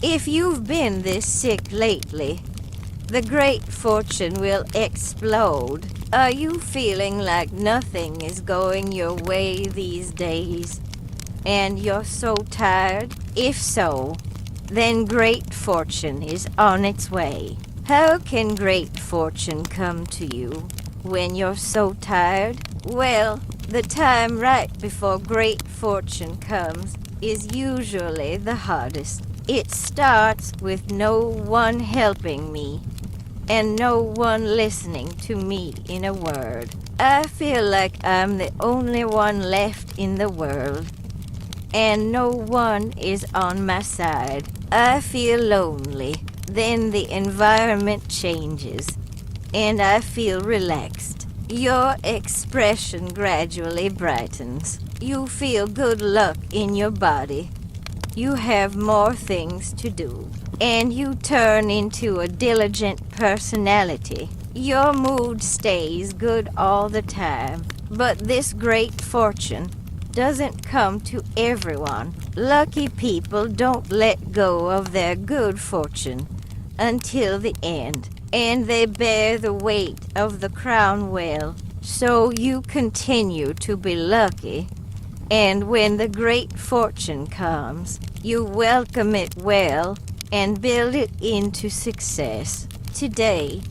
If you've been this sick lately, the great fortune will explode. Are you feeling like nothing is going your way these days? And you're so tired? If so, then great fortune is on its way. How can great fortune come to you when you're so tired? Well, the time right before great fortune comes is usually the hardest. It starts with no one helping me and no one listening to me in a word. I feel like I'm the only one left in the world, and no one is on my side. I feel lonely. Then the environment changes, and I feel relaxed. Your expression gradually brightens. You feel good luck in your body. You have more things to do, and you turn into a diligent personality. Your mood stays good all the time, but this great fortune doesn't come to everyone. Lucky people don't let go of their good fortune until the end, and they bear the weight of the crown well. So you continue to be lucky, and when the great fortune comes, you welcome it well and build it into success. Today,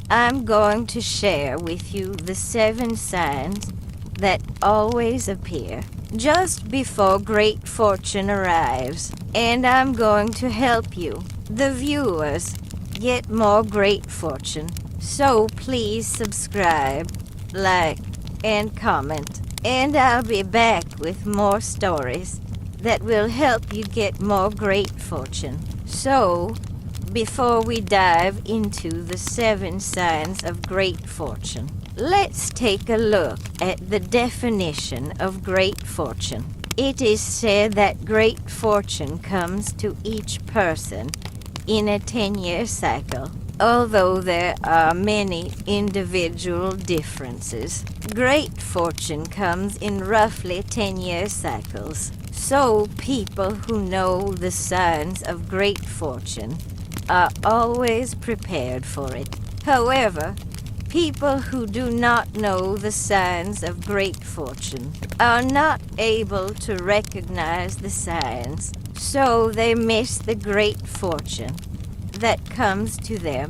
I'm going to share with you the 7 signs that always appear just before great fortune arrives, and I'm going to help you, the viewers, get more great fortune. So please subscribe, like, and comment, and I'll be back with more stories that will help you get more great fortune. So, before we dive into the 7 signs of great fortune, let's take a look at the definition of great fortune. It is said that great fortune comes to each person in a 10-year cycle. Although there are many individual differences, great fortune comes in roughly 10-year cycles. So people who know the signs of great fortune are always prepared for it. However, people who do not know the signs of great fortune are not able to recognize the signs, so they miss the great fortune that comes to them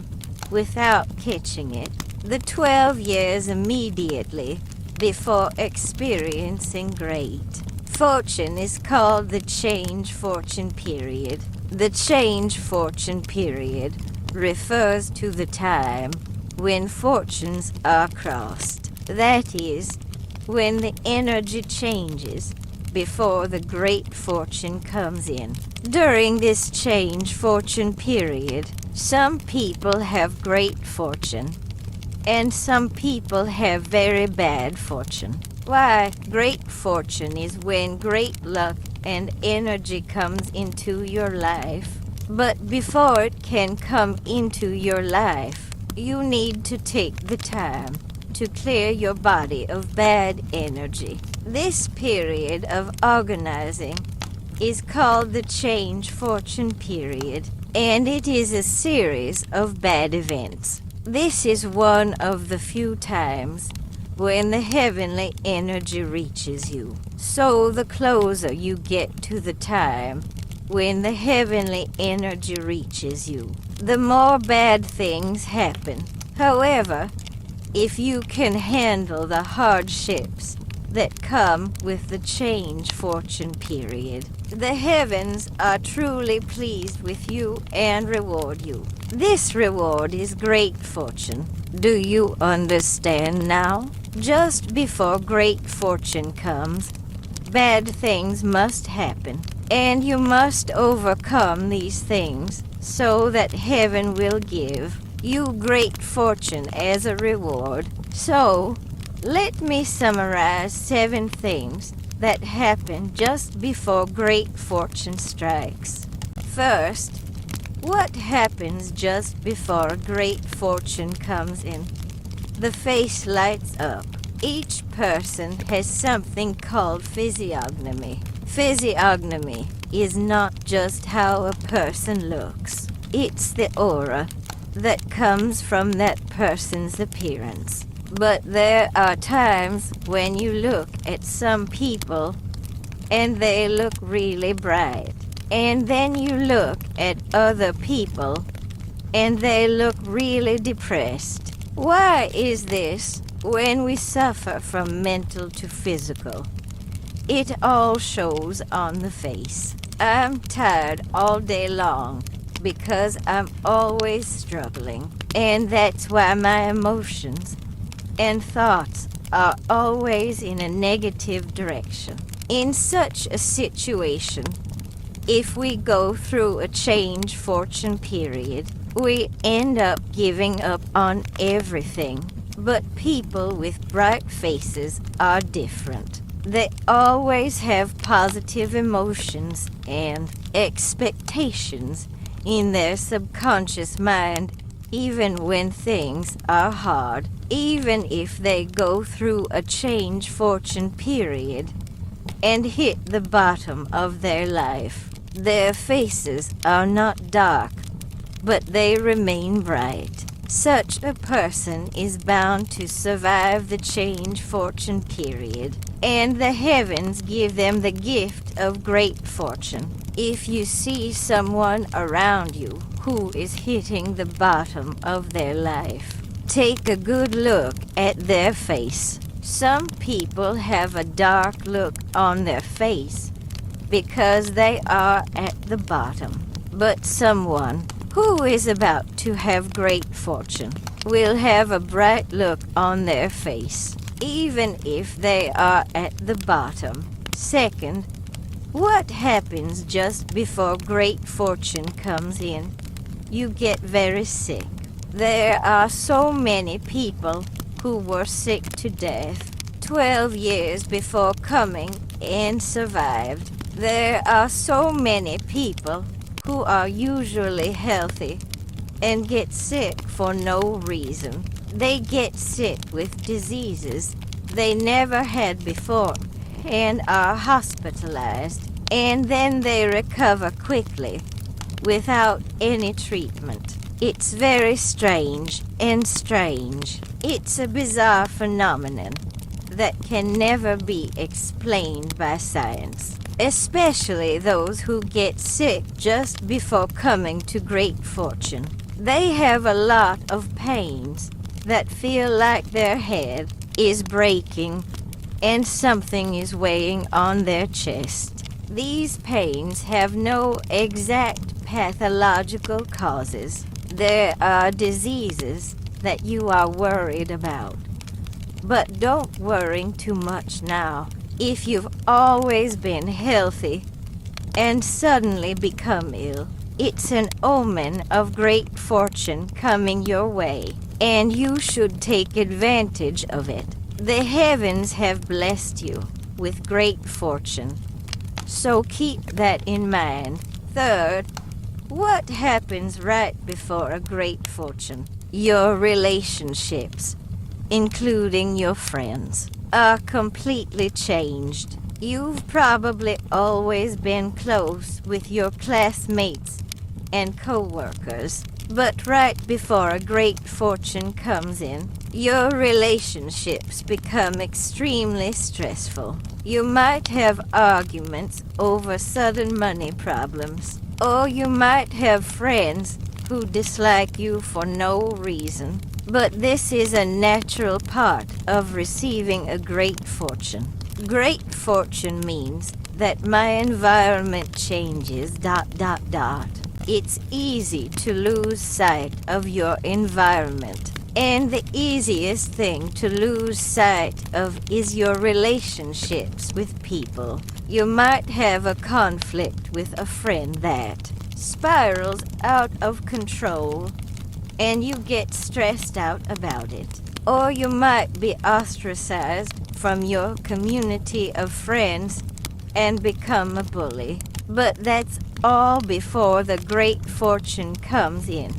without catching it. The 12 years immediately before experiencing great fortune is called the change fortune period. The change fortune period refers to the time when fortunes are crossed. That is, when the energy changes before the great fortune comes in. During this change fortune period, some people have great fortune, and some people have very bad fortune. Why, great fortune is when great luck and energy comes into your life. But before it can come into your life, you need to take the time to clear your body of bad energy. This period of organizing is called the change fortune period, and it is a series of bad events. This is one of the few times when the heavenly energy reaches you. So the closer you get to the time when the heavenly energy reaches you, the more bad things happen. However, if you can handle the hardships that come with the change fortune period, the heavens are truly pleased with you and reward you. This reward is great fortune. Do you understand now? Just before great fortune comes, bad things must happen, and you must overcome these things so that heaven will give you great fortune as a reward. So, let me summarize 7 things that happen just before great fortune strikes. First, what happens just before great fortune comes in? The face lights up. Each person has something called physiognomy. Physiognomy is not just how a person looks. It's the aura that comes from that person's appearance. But there are times when you look at some people and they look really bright. And then you look at other people and they look really depressed. Why is this when we suffer from mental to physical? It all shows on the face. I'm tired all day long because I'm always struggling. And that's why my emotions and thoughts are always in a negative direction. In such a situation, if we go through a change fortune period, we end up giving up on everything. But people with bright faces are different. They always have positive emotions and expectations in their subconscious mind, even when things are hard. Even if they go through a change fortune period and hit the bottom of their life, their faces are not dark, but they remain bright. Such a person is bound to survive the change fortune period, and the heavens give them the gift of great fortune. If you see someone around you who is hitting the bottom of their life, take a good look at their face. Some people have a dark look on their face because they are at the bottom. But someone who is about to have great fortune will have a bright look on their face, even if they are at the bottom. Second, what happens just before great fortune comes in? You get very sick. There are so many people who were sick to death 12 years before coming and survived. There are so many people who are usually healthy and get sick for no reason. They get sick with diseases they never had before and are hospitalized, and then they recover quickly without any treatment. It's very strange and strange. It's a bizarre phenomenon that can never be explained by science, especially those who get sick just before coming to great fortune. They have a lot of pains that feel like their head is breaking and something is weighing on their chest. These pains have no exact pathological causes. There are diseases that you are worried about. But don't worry too much now. If you've always been healthy and suddenly become ill, it's an omen of great fortune coming your way, and you should take advantage of it. The heavens have blessed you with great fortune, so keep that in mind. Third, what happens right before a great fortune? Your relationships, including your friends, are completely changed. You've probably always been close with your classmates and co-workers, but right before a great fortune comes in, your relationships become extremely stressful. You might have arguments over sudden money problems, or you might have friends who dislike you for no reason. But this is a natural part of receiving a great fortune. Great fortune means that my environment changes, ... It's easy to lose sight of your environment. And the easiest thing to lose sight of is your relationships with people. You might have a conflict with a friend that spirals out of control, and you get stressed out about it. Or you might be ostracized from your community of friends and become a bully. But that's all before the great fortune comes in.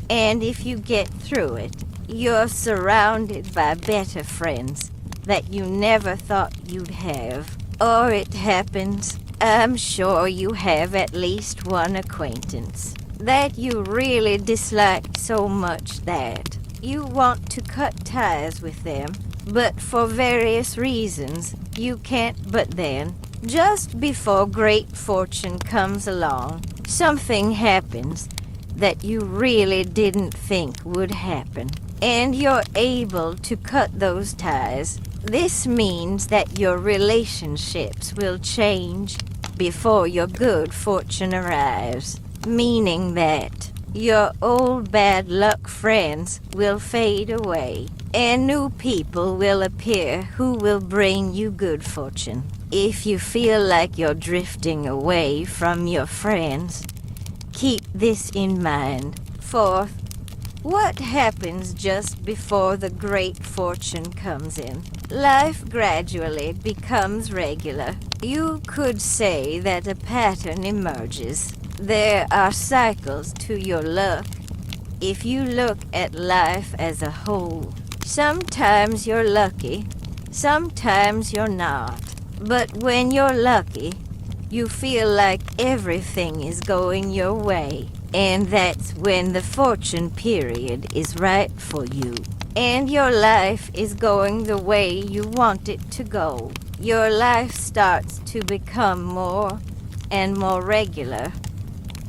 And if you get through it, you're surrounded by better friends that you never thought you'd have. Or it happens I'm sure you have at least one acquaintance that you really dislike so much that you want to cut ties with them, but for various reasons you can't. But then, just before great fortune comes along, something happens that you really didn't think would happen, and you're able to cut those ties. This means that your relationships will change before your good fortune arrives, meaning that your old bad luck friends will fade away, and new people will appear who will bring you good fortune. If you feel like you're drifting away from your friends, keep this in mind. Fourth, what happens just before the great fortune comes in? Life gradually becomes regular. You could say that a pattern emerges. There are cycles to your luck. If you look at life as a whole, sometimes you're lucky, sometimes you're not. But when you're lucky, you feel like everything is going your way. And that's when the fortune period is right for you. And your life is going the way you want it to go. Your life starts to become more and more regular.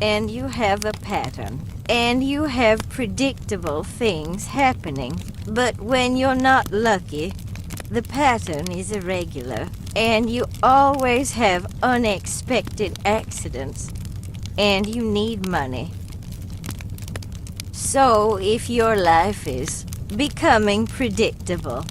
And you have a pattern. And you have predictable things happening. But when you're not lucky, the pattern is irregular. And you always have unexpected accidents. And you need money. So if your life is becoming predictable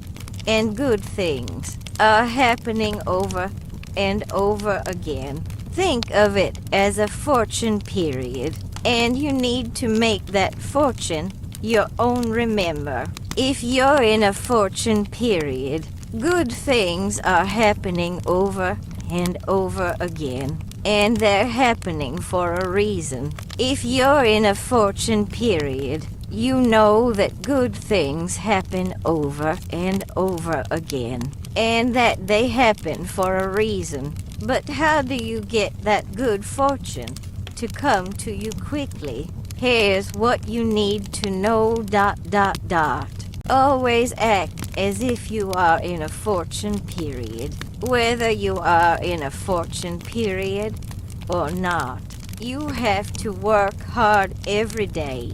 and good things are happening over and over again, think of it as a fortune period, and you need to make that fortune your own. Remember, if you're in a fortune period, good things are happening over and over again, and they're happening for a reason. If you're in a fortune period, you know that good things happen over and over again, and that they happen for a reason. But how do you get that good fortune to come to you quickly? Here's what you need to know. Always act as if you are in a fortune period. Whether you are in a fortune period or not, you have to work hard every day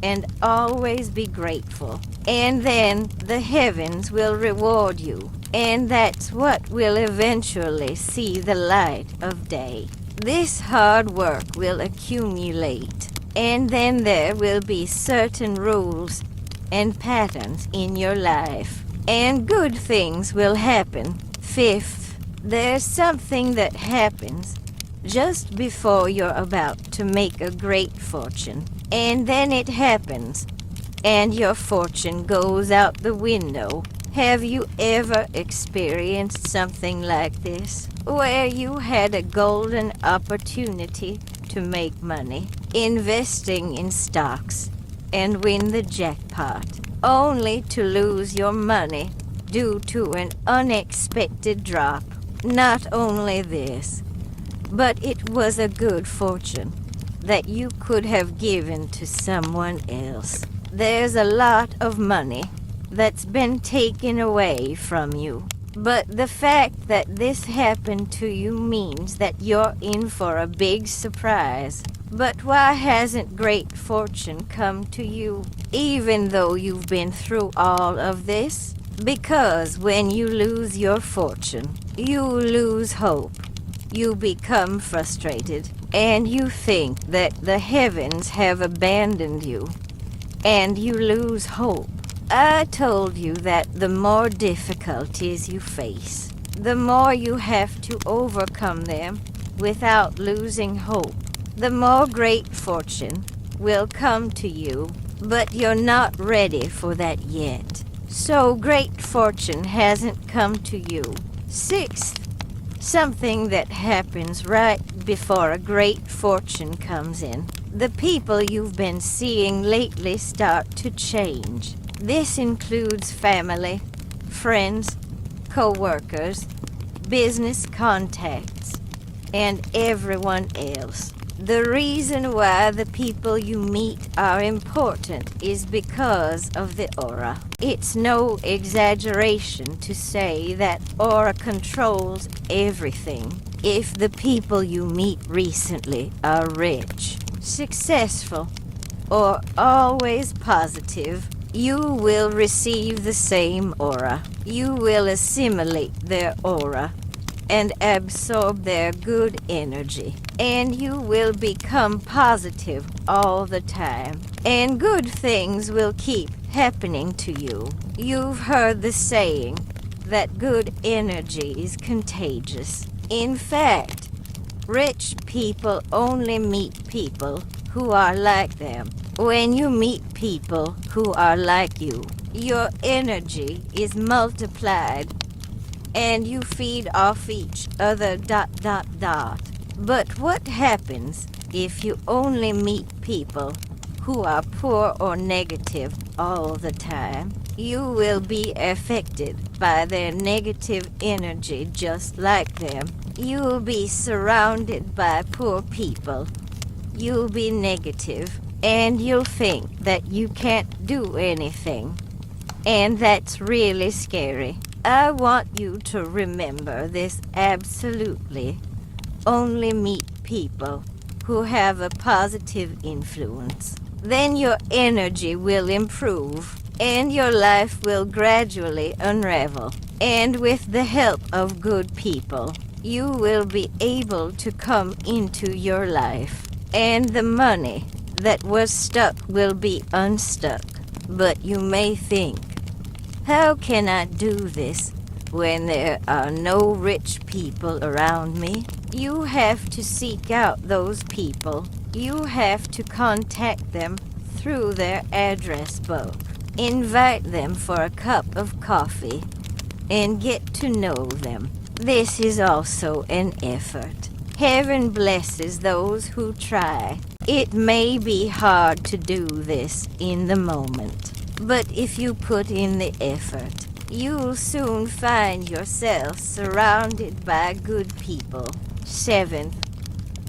and always be grateful. And then the heavens will reward you, and that's what will eventually see the light of day. This hard work will accumulate, and then there will be certain rules and patterns in your life, and good things will happen. Fifth, there's something that happens just before you're about to make a great fortune, and then it happens, and your fortune goes out the window. Have you ever experienced something like this, where you had a golden opportunity to make money, investing in stocks, and win the jackpot, only to lose your money due to an unexpected drop? Not only this, but it was a good fortune that you could have given to someone else. There's a lot of money that's been taken away from you, but the fact that this happened to you means that you're in for a big surprise. But why hasn't great fortune come to you, even though you've been through all of this? Because when you lose your fortune, you lose hope. You become frustrated, and you think that the heavens have abandoned you, and you lose hope. I told you that the more difficulties you face, the more you have to overcome them without losing hope. The more great fortune will come to you, but you're not ready for that yet. So great fortune hasn't come to you. Sixth, something that happens right before a great fortune comes in. The people you've been seeing lately start to change. This includes family, friends, co-workers, business contacts, and everyone else. The reason why the people you meet are important is because of the aura. It's no exaggeration to say that aura controls everything. If the people you meet recently are rich, successful, or always positive, you will receive the same aura. You will assimilate their aura and absorb their good energy. And you will become positive all the time. And good things will keep happening to you. You've heard the saying that good energy is contagious. In fact, rich people only meet people who are like them. When you meet people who are like you, your energy is multiplied and you feed off each other ... But what happens if you only meet people who are poor or negative all the time? You will be affected by their negative energy just like them. You'll be surrounded by poor people. You'll be negative, and you'll think that you can't do anything. And that's really scary. I want you to remember this absolutely. Only meet people who have a positive influence. Then your energy will improve, and your life will gradually unravel. And with the help of good people, you will be able to come into your life. And the money that was stuck will be unstuck. But you may think, how can I do this when there are no rich people around me? You have to seek out those people. You have to contact them through their address book. Invite them for a cup of coffee and get to know them. This is also an effort. Heaven blesses those who try. It may be hard to do this in the moment, but if you put in the effort, you'll soon find yourself surrounded by good people. 7th,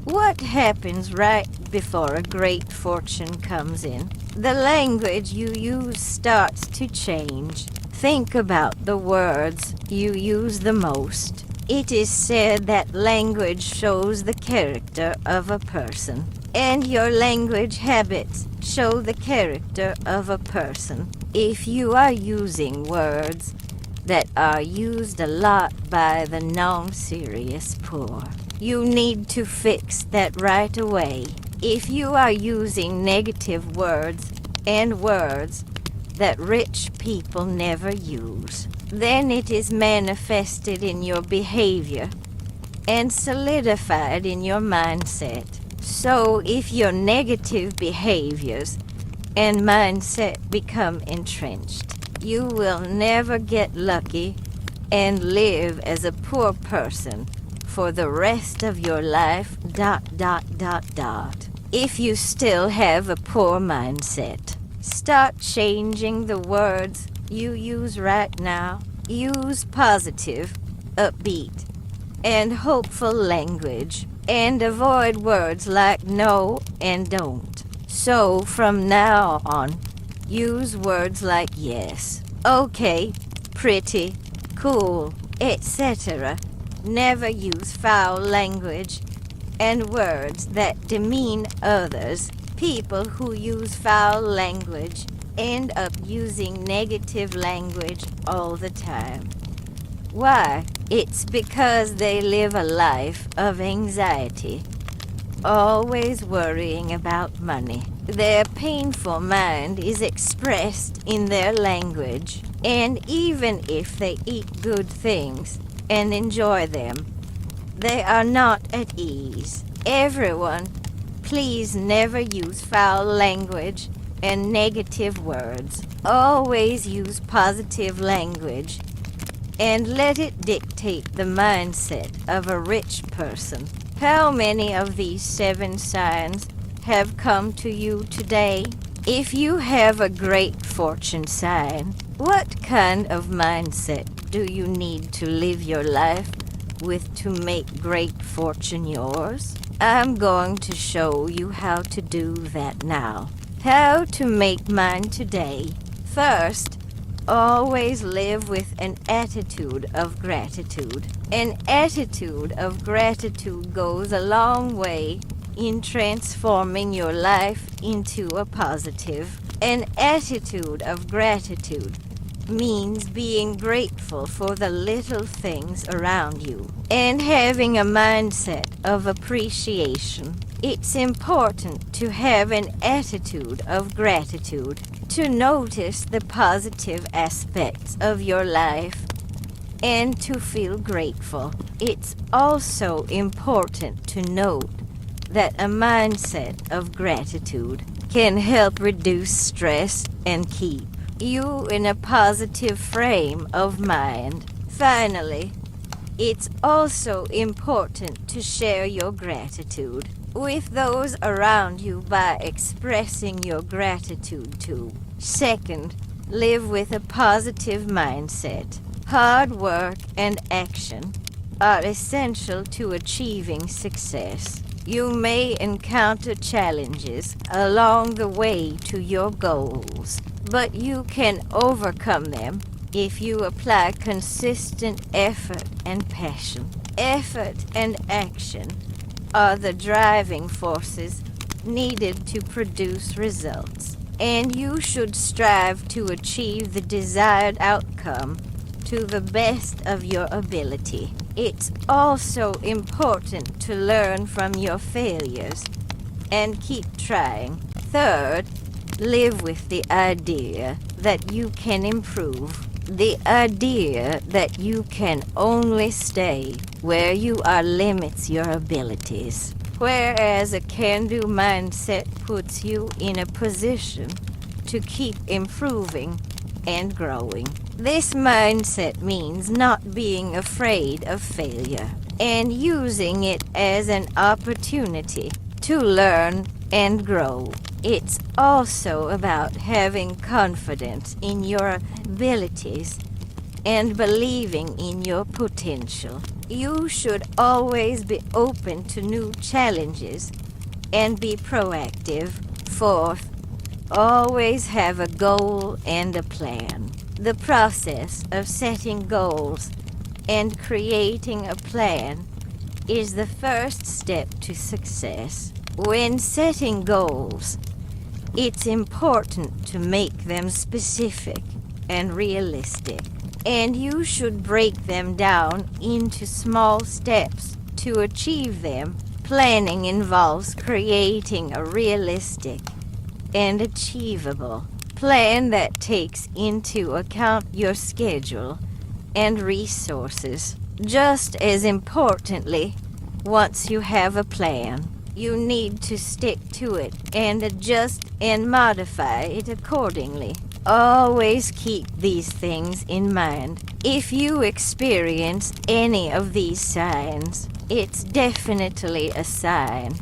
what happens right before a great fortune comes in? The language you use starts to change. Think about the words you use the most. It is said that language shows the character of a person, and your language habits show the character of a person. If you are using words that are used a lot by the non-serious poor, you need to fix that right away. If you are using negative words and words that rich people never use, then it is manifested in your behavior and solidified in your mindset. So if your negative behaviors and mindset become entrenched, you will never get lucky and live as a poor person for the rest of your life ... If you still have a poor mindset, start changing the words you use right now. Use positive, upbeat, and hopeful language, and avoid words like no and don't. So from now on, use words like yes, okay, pretty, cool, etc. Never use foul language and words that demean others. People who use foul language end up using negative language all the time. Why? It's because they live a life of anxiety, always worrying about money. Their painful mind is expressed in their language, and even if they eat good things and enjoy them, they are not at ease. Everyone, please never use foul language and negative words. Always use positive language and let it dictate the mindset of a rich person. How many of these 7 signs have come to you today? If you have a great fortune sign, what kind of mindset do you need to live your life with to make great fortune yours? I'm going to show you how to do that now. How to make mine today. First, always live with an attitude of gratitude. An attitude of gratitude goes a long way in transforming your life into a positive. An attitude of gratitude means being grateful for the little things around you and having a mindset of appreciation. It's important to have an attitude of gratitude, to notice the positive aspects of your life and to feel grateful. It's also important to note that a mindset of gratitude can help reduce stress and keep you in a positive frame of mind. Finally, it's also important to share your gratitude with those around you by expressing your gratitude too. Second, live with a positive mindset. Hard work and action are essential to achieving success. You may encounter challenges along the way to your goals, but you can overcome them if you apply consistent effort and passion. Effort and action are the driving forces needed to produce results, and you should strive to achieve the desired outcome to the best of your ability. It's also important to learn from your failures and keep trying. Third, live with the idea that you can improve. The idea that you can only stay where you are limits your abilities, whereas a can-do mindset puts you in a position to keep improving and growing. This mindset means not being afraid of failure and using it as an opportunity to learn and grow. It's also about having confidence in your abilities and believing in your potential. You should always be open to new challenges and be proactive. Fourth, always have a goal and a plan. The process of setting goals and creating a plan is the first step to success. When setting goals, it's important to make them specific and realistic, and you should break them down into small steps to achieve them. Planning involves creating a realistic and achievable plan that takes into account your schedule and resources. Just as importantly, once you have a plan, you need to stick to it and adjust and modify it accordingly. Always keep these things in mind. If you experience any of these signs, it's definitely a sign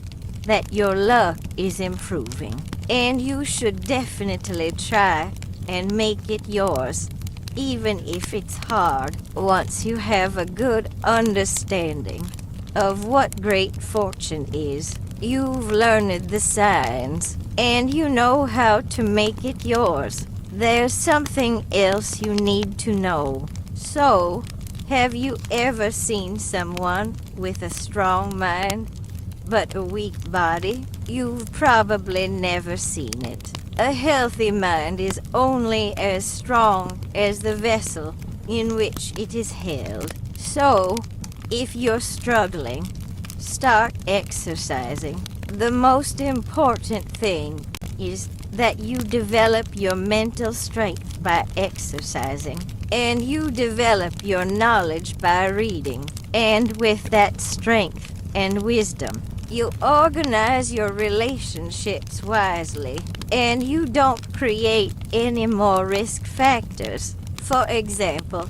that your luck is improving, and you should definitely try and make it yours, even if it's hard. Once you have a good understanding of what great fortune is, you've learned the signs, and you know how to make it yours. There's something else you need to know. So, have you ever seen someone with a strong mind but a weak body? You've probably never seen it. A healthy mind is only as strong as the vessel in which it is held. So, if you're struggling, start exercising. The most important thing is that you develop your mental strength by exercising, and you develop your knowledge by reading. And with that strength and wisdom, you organize your relationships wisely, and you don't create any more risk factors. For example,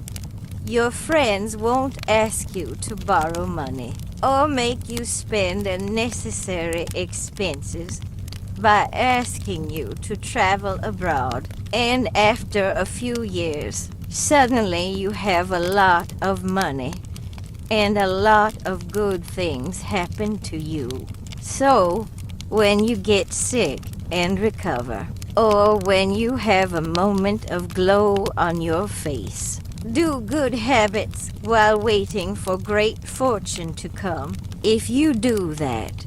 your friends won't ask you to borrow money or make you spend unnecessary expenses by asking you to travel abroad. And after a few years, suddenly you have a lot of money and a lot of good things happen to you. So, when you get sick and recover, or when you have a moment of glow on your face, do good habits while waiting for great fortune to come. If you do that,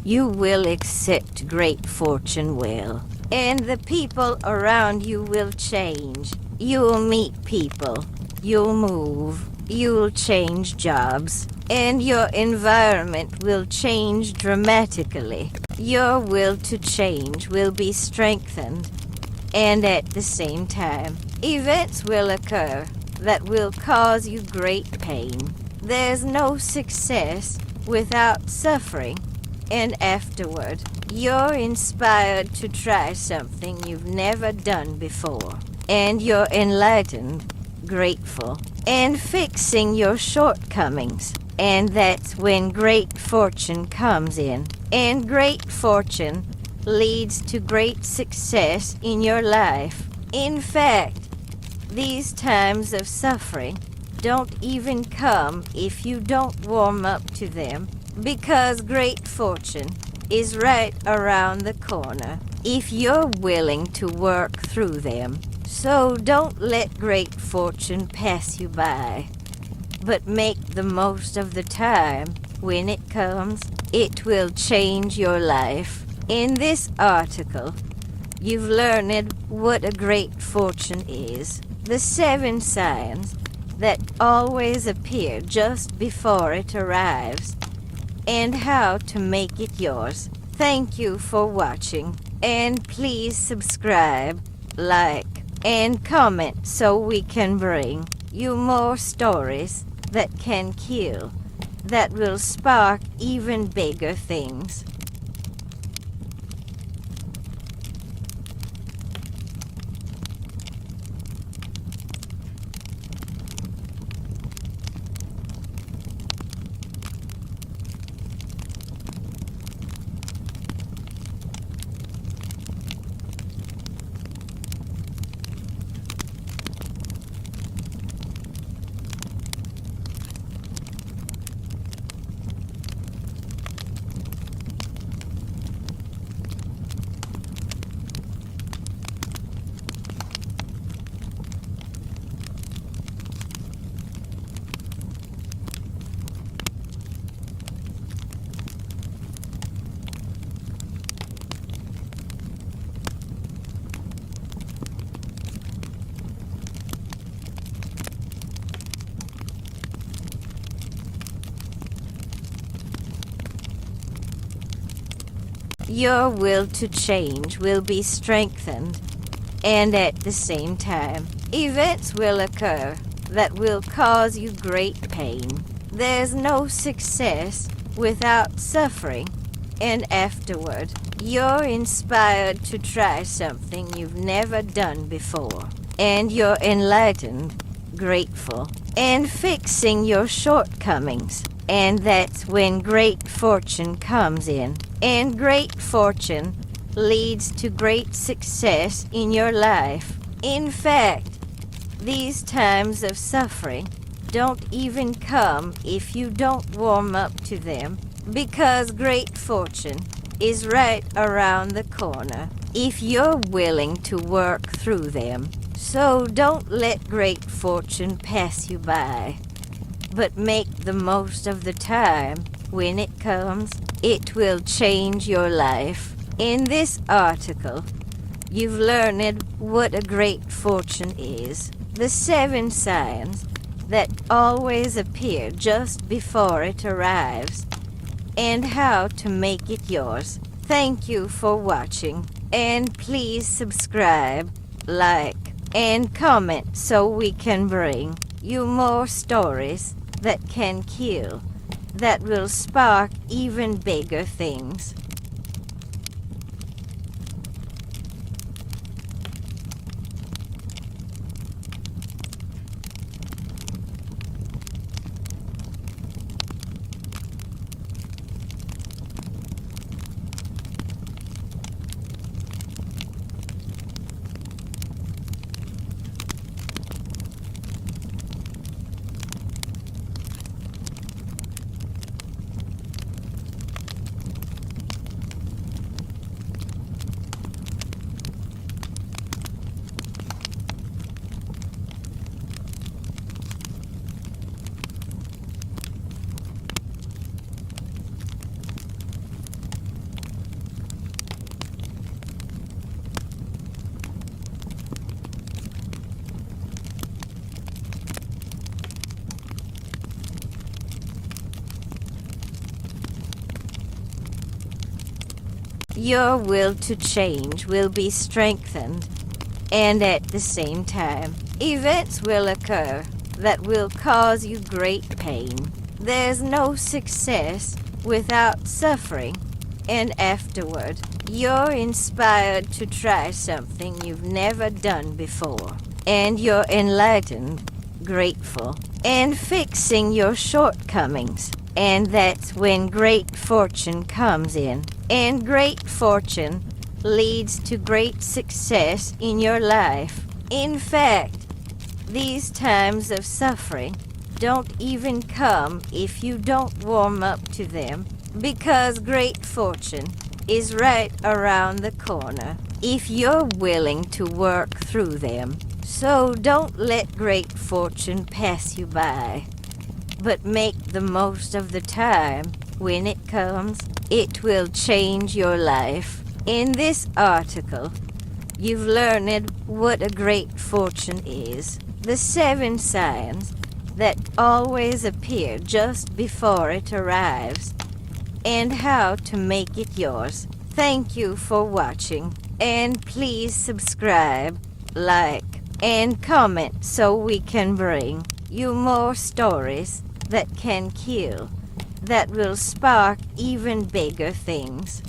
you will accept great fortune well, and the people around you will change. You'll meet people, you'll move, you'll change jobs, and your environment will change dramatically. Your will to change will be strengthened, and at the same time, events will occur that will cause you great pain. There's no success without suffering, and afterward, you're inspired to try something you've never done before, and you're enlightened, grateful, and fixing your shortcomings. And that's when great fortune comes in, and great fortune leads to great success in your life. In fact, these times of suffering don't even come if you don't warm up to them, because great fortune is right around the corner if you're willing to work through them. So don't let great fortune pass you by, but make the most of the time when it comes. It will change your life. In this article, you've learned what a great fortune is, the 7 signs that always appear just before it arrives, and how to make it yours. Thank you for watching, and please subscribe, like, and comment so we can bring you more stories that can kill, that will spark even bigger things. Your will to change will be strengthened, and at the same time, events will occur that will cause you great pain. There's no success without suffering, and afterward, you're inspired to try something you've never done before, and you're enlightened, grateful, and fixing your shortcomings. And that's when great fortune comes in, and great fortune leads to great success in your life. In fact, these times of suffering don't even come if you don't warm up to them, because great fortune is right around the corner if you're willing to work through them. So don't let great fortune pass you by, but make the most of the time when it comes. It will change your life. In this article, you've learned what a great fortune is, the 7 signs that always appear just before it arrives, and how to make it yours. Thank you for watching, and please subscribe, like, and comment so we can bring you more stories that can kill, that will spark even bigger things. Your will to change will be strengthened, and at the same time, events will occur that will cause you great pain. There's no success without suffering, and afterward, you're inspired to try something you've never done before, and you're enlightened, grateful, and fixing your shortcomings. And that's when great fortune comes in. And great fortune leads to great success in your life. In fact, these times of suffering don't even come if you don't warm up to them, because great fortune is right around the corner if you're willing to work through them. So don't let great fortune pass you by, but make the most of the time when it comes. It will change your life. In this article, you've learned what a great fortune is, the 7 signs that always appear just before it arrives, and how to make it yours. Thank you for watching, and please subscribe, like, and comment so we can bring you more stories that can kill, that will spark even bigger things.